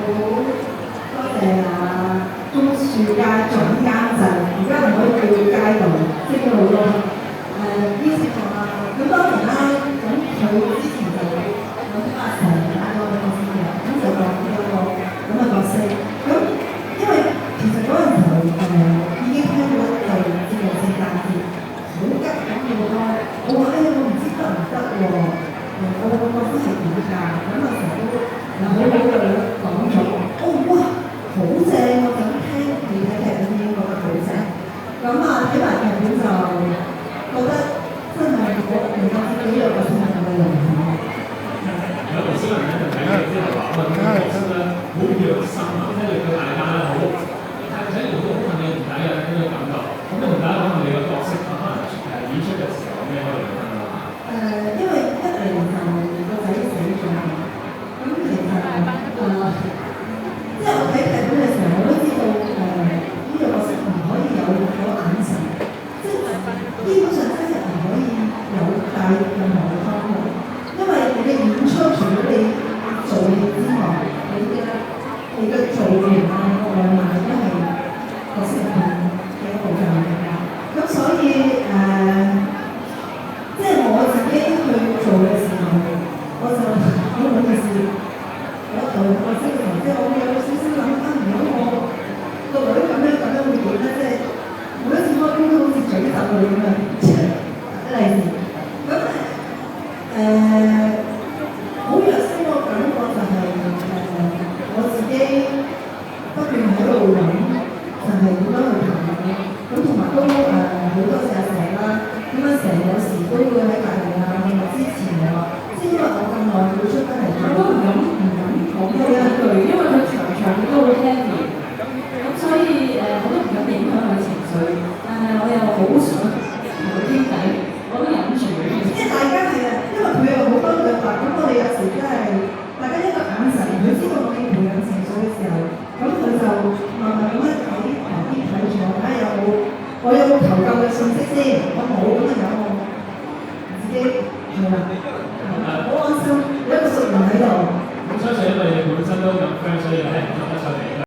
多謝中樹街總監製，而家唔可以叫街道，即係好多邀請我啦。咁當然啦，咁佢之前就有啲阿成打咗我先嘅，咁就講呢個咁嘅角色。咁因為其實嗰陣時候已經聽到就節目聖誕節好急咁好多，我話我唔知得唔得喎，我個角色係點㗎？咁啊成日都好好嘅講咗，哇好正！我就聽你睇劇本已經覺得好正，咁睇埋劇本就覺得真係我唔覺得呢個角色係咁嘅人。有頭先人咧就睇咗之後話，我覺得角色咧好虐心啊，聽到佢大家咧好睇到好困嘅唔抵嘅呢個感覺。咁你同大家講下你個角色可能演出嘅時候有咩可以分享啊？因為一嚟就個仔死咗，咁其實即係我睇劇本嘅時候，我都知道呢個角色唔可以有眼神，即係基本上真係唔可以有帶任何嘅方向，因為你嘅演出除咗你做戲之外，你嘅造型啊、外貌都係角色入面嘅一部分嚟㗎。咁所以即係我自己去做嘅時候，我就好好嘅事。我識嘅時候，即係我有少少諗翻，如果我個女咁樣會點咧？即係每一次開工都好似詛咒佢咁樣，例如咁好弱勢個感覺就係我自己不斷喺度諗，就係點樣去談嘅。咁同埋都好多謝阿成啦，咁阿成有時都會喺隔離支持我，即係因為我咁耐會出得嚟，我都唔敢講多一句，因為佢場場都會 happy， 咁所以我都唔敢影響佢情緒，但係我又好想同佢傾偈，我都忍住。即係大家係因為佢有好多句話，咁我哋有時真係大家一個眼神，佢知道我哋培養情緒嘅時候，咁佢就慢慢咁樣喺旁邊睇住我，睇下我有冇求救嘅信息先，我冇咁